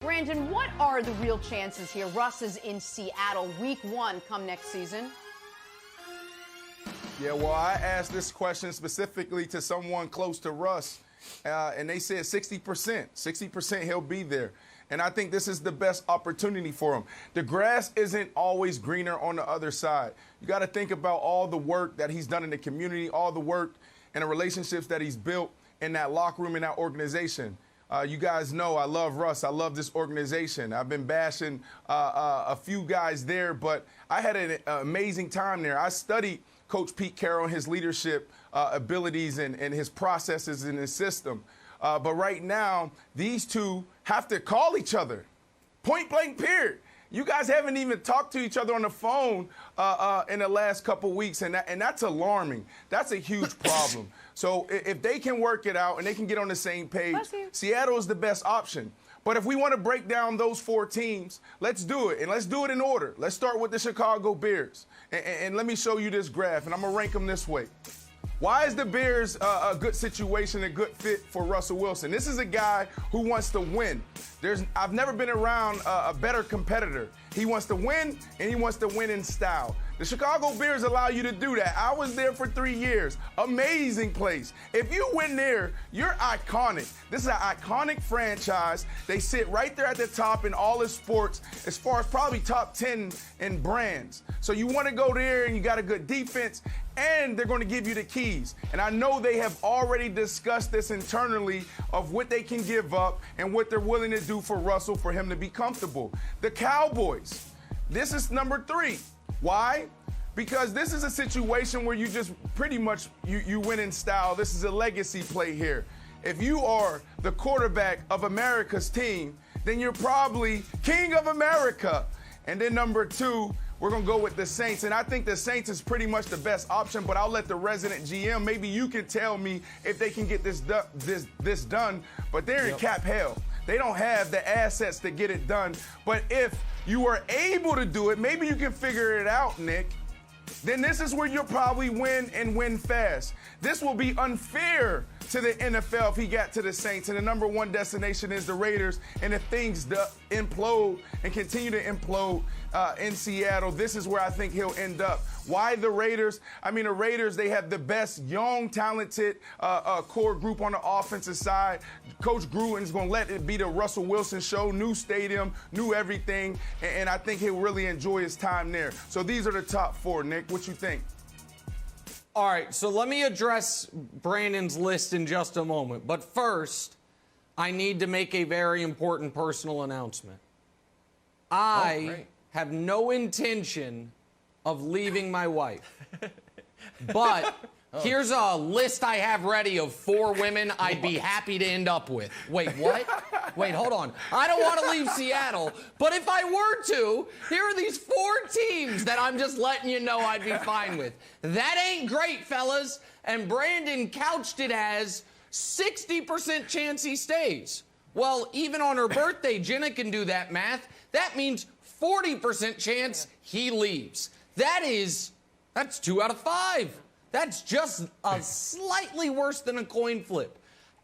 Brandon, what are the real chances here? Russ is in Seattle, week 1 come next season. Yeah, well, I asked this question specifically to someone close to Russ, and they said 60%. 60% he'll be there. And I think this is the best opportunity for him. The grass isn't always greener on the other side. You got to think about all the work that he's done in the community, all the work and the relationships that he's built in that locker room, in that organization. You guys know I love Russ. I love this organization. I've been bashing a few guys there, but I had an amazing time there. I studied Coach Pete Carroll and his leadership abilities and his processes and his system. But right now, these two have to call each other. Point blank, period. You guys haven't even talked to each other on the phone in the last couple weeks, and that's alarming. That's a huge problem. So if they can work it out and they can get on the same page, Seattle is the best option. But if we want to break down those 4 teams, let's do it, and let's do it in order. Let's start with the Chicago Bears. And let me show you this graph, and I'm going to rank them this way. Why is the Bears a good situation, a good fit for Russell Wilson? This is a guy who wants to win. I've never been around a better competitor. He wants to win, and he wants to win in style. The Chicago Bears allow you to do that. I was there for 3 years. Amazing place. If you win there, you're iconic. This is an iconic franchise. They sit right there at the top in all the sports, as far as probably top 10 in brands. So you want to go there, and you got a good defense, and they're going to give you the keys. And I know they have already discussed this internally of what they can give up and what they're willing to do for Russell for him to be comfortable. The Cowboys, this is number 3. Why? Because this is a situation where you just pretty much, you win in style. This is a legacy play here. If you are the quarterback of America's team, then you're probably King of America. And then number 2, we're going to go with the Saints. And I think the Saints is pretty much the best option, but I'll let the resident GM, maybe you can tell me if they can get this done. But they're in cap hell. They don't have the assets to get it done. But if you were able to do it, maybe you can figure it out, Nick. Then this is where you'll probably win and win fast. This will be unfair to the NFL if he got to the Saints, and the number 1 destination is the Raiders. And if things implode and continue to implode in Seattle, this is where I think he'll end up. Why the Raiders? I mean, the Raiders, they have the best young, talented core group on the offensive side. Coach Gruden's going to let it be the Russell Wilson show, new stadium, new everything, and I think he'll really enjoy his time there. So these are the top 4, Nick. What you think? All right, so let me address Brandon's list in just a moment. But first, I need to make a very important personal announcement. I have no intention of leaving my wife. But here's a list I have ready of 4 women I'd be happy to end up with. Wait, what? Wait, hold on. I don't want to leave Seattle, but if I were to, here are these 4 teams that I'm just letting you know I'd be fine with. That ain't great, fellas. And Brandon couched it as 60% chance he stays. Well, even on her birthday, Jenna can do that math. That means 40% chance he leaves. That's 2 out of 5. That's just slightly worse than a coin flip.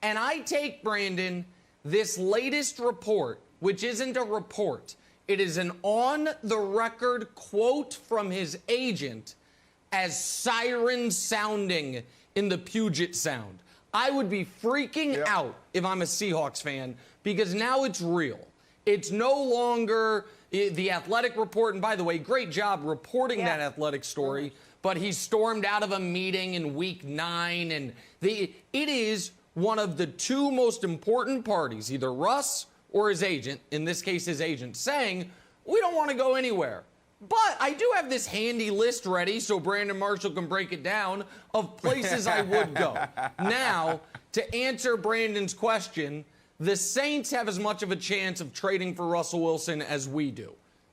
And I take, Brandon, this latest report, which isn't a report, it is an on-the-record quote from his agent as sirens sounding in the Puget Sound. I would be freaking out if I'm a Seahawks fan, because now it's real. It's no longer the Athletic report. And by the way, great job reporting that Athletic story. But he stormed out of a meeting in week 9. And it is one of the 2 most important parties, either Russ or his agent, in this case his agent, saying, we don't want to go anywhere. But I do have this handy list ready so Brandon Marshall can break it down of places I would go. Now, to answer Brandon's question, the Saints have as much of a chance of trading for Russell Wilson as we do.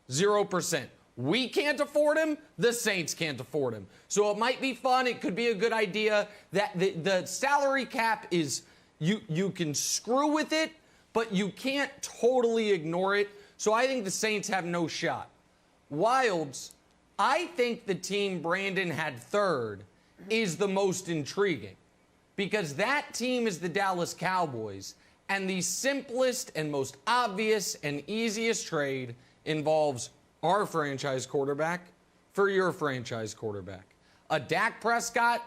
0%. We can't afford him. The Saints can't afford him. So it might be fun. It could be a good idea that the salary cap is, you can screw with it, but you can't totally ignore it. So I think the Saints have no shot. Wilds, I think the team Brandon had 3rd is the most intriguing, because that team is the Dallas Cowboys, And the simplest and most obvious and easiest trade involves our franchise quarterback for your franchise quarterback. A Dak Prescott,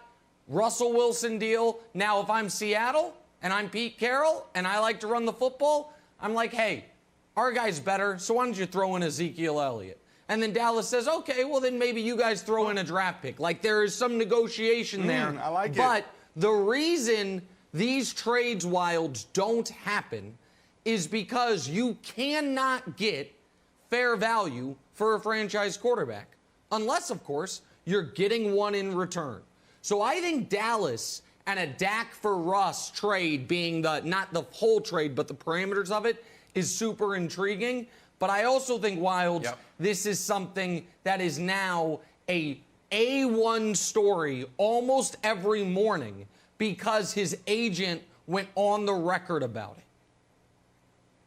Russell Wilson deal. Now, if I'm Seattle and I'm Pete Carroll and I like to run the football, I'm like, hey, our guy's better, so why don't you throw in Ezekiel Elliott? And then Dallas says, okay, well, then maybe you guys throw in a draft pick. Like, there is some negotiation there. I like it. But the reason these trades, Wilds, don't happen is because you cannot get fair value for a franchise quarterback. Unless, of course, you're getting one in return. So I think Dallas and a Dak for Russ trade being not the whole trade, but the parameters of it is super intriguing. But I also think, Wilds, this is something that is now a A1 story almost every morning because his agent went on the record about it.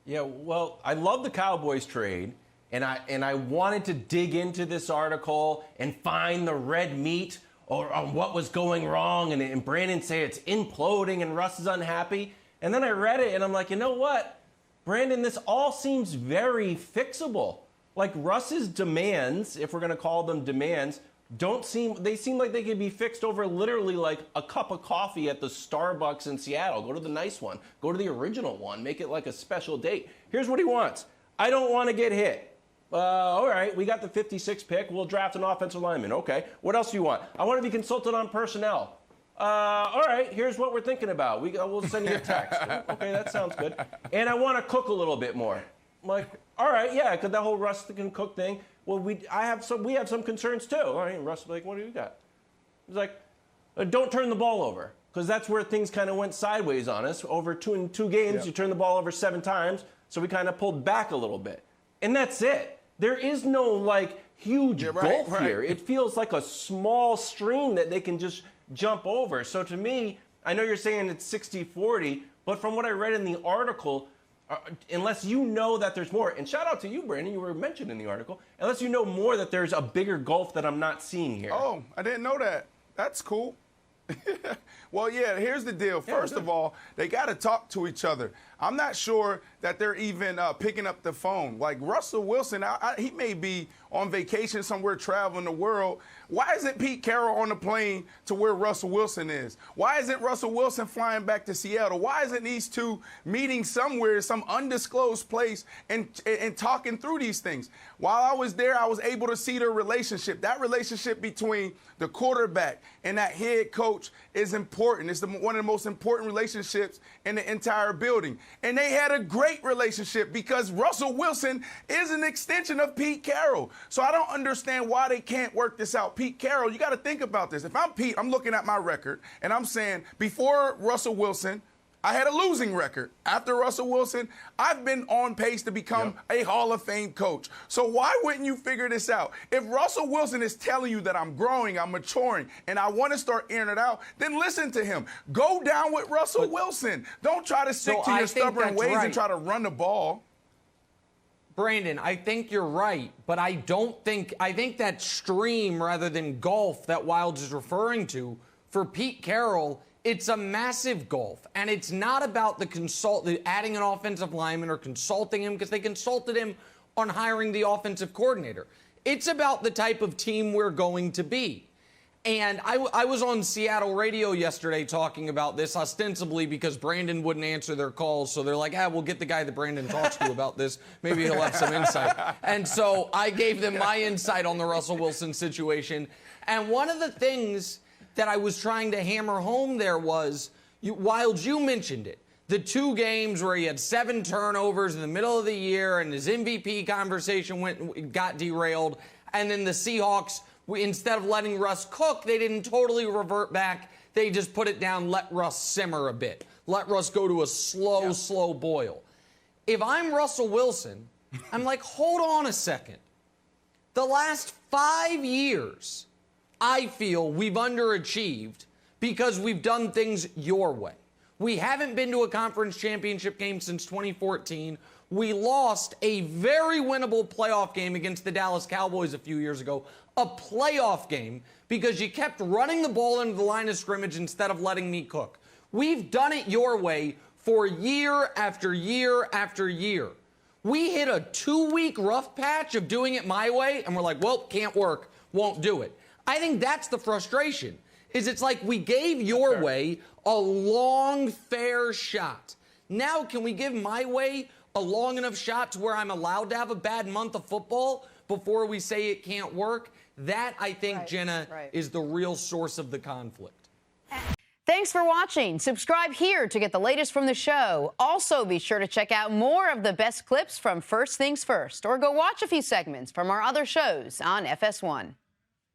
Yeah, well, I love the Cowboys trade, and I wanted to dig into this article and find the red meat or on what was going wrong, and Brandon say it's imploding and Russ is unhappy. And then I read it, and I'm like, you know what? Brandon, this all seems very fixable. Like Russ's demands, if we're going to call them demands, they seem like they could be fixed over literally like a cup of coffee at the Starbucks in Seattle. Go to the nice one. Go to the original one. Make it like a special date. Here's what he wants. I don't want to get hit. All right, we got the 56th pick. We'll draft an offensive lineman. Okay. What else do you want? I want to be consulted on personnel. All right, here's what we're thinking about. We'll send you a text. Okay, that sounds good. And I want to cook a little bit more. I'm like, all right, yeah, because that whole Russ can cook thing. Well, we have some concerns too. All right, Russ, like, what do you got? He's like, don't turn the ball over, because that's where things kind of went sideways on us. Over two games, you turned the ball over 7 times, so we kind of pulled back a little bit. And that's it. There is no, like, huge gulf here. It feels like a small stream that they can just jump over. So to me, I know you're saying it's 60-40, but from what I read in the article, unless you know that there's more, and shout out to you, Brandon, you were mentioned in the article, unless you know more that there's a bigger gulf that I'm not seeing here. Oh, I didn't know that. That's cool. Well, yeah, here's the deal. First of all, they got to talk to each other. I'm not sure that they're even picking up the phone. Like Russell Wilson, he may be on vacation somewhere traveling the world. Why isn't Pete Carroll on the plane to where Russell Wilson is? Why isn't Russell Wilson flying back to Seattle? Why isn't these two meeting somewhere, some undisclosed place, and talking through these things? While I was there, I was able to see their relationship. That relationship between the quarterback and that head coach is important. It's one of the most important relationships in the entire building. And they had a great relationship because Russell Wilson is an extension of Pete Carroll. So I don't understand why they can't work this out. Pete Carroll, you got to think about this. If I'm Pete, I'm looking at my record, and I'm saying before Russell Wilson, I had a losing record. After Russell Wilson, I've been on pace to become a Hall of Fame coach. So why wouldn't you figure this out? If Russell Wilson is telling you that I'm growing, I'm maturing, and I want to start airing it out, then listen to him. Go down with Russell Wilson. Don't try to stick to your stubborn ways and try to run the ball. Brandon, I think you're right, but I think that stream rather than gulf that Wilds is referring to, for Pete Carroll, it's a massive gulf. And it's not about adding an offensive lineman or consulting him, because they consulted him on hiring the offensive coordinator. It's about the type of team we're going to be. And I was on Seattle radio yesterday talking about this, ostensibly because Brandon wouldn't answer their calls. So they're like, we'll get the guy that Brandon talks to about this. Maybe he'll have some insight. And so I gave them my insight on the Russell Wilson situation. And one of the things that I was trying to hammer home there was, Wilds, you mentioned it. The 2 games where he had 7 turnovers in the middle of the year and his MVP conversation got derailed. And then the Seahawks, instead of letting Russ cook, they didn't totally revert back. They just put it down, let Russ simmer a bit. Let Russ go to a slow boil. If I'm Russell Wilson, I'm like, hold on a second. The last 5 years, I feel we've underachieved because we've done things your way. We haven't been to a conference championship game since 2014. We lost a very winnable playoff game against the Dallas Cowboys a few years ago, a playoff game, because you kept running the ball into the line of scrimmage instead of letting me cook. We've done it your way for year after year after year. We hit a 2-week rough patch of doing it my way, and we're like, well, can't work, won't do it. I think that's the frustration, is it's like we gave your way a long, fair shot. Now, can we give my way a long enough shot to where I'm allowed to have a bad month of football before we say it can't work? That, I think, Jenna, is the real source of the conflict. Thanks for watching. Subscribe here to get the latest from the show. Also, be sure to check out more of the best clips from First Things First, or go watch a few segments from our other shows on FS1.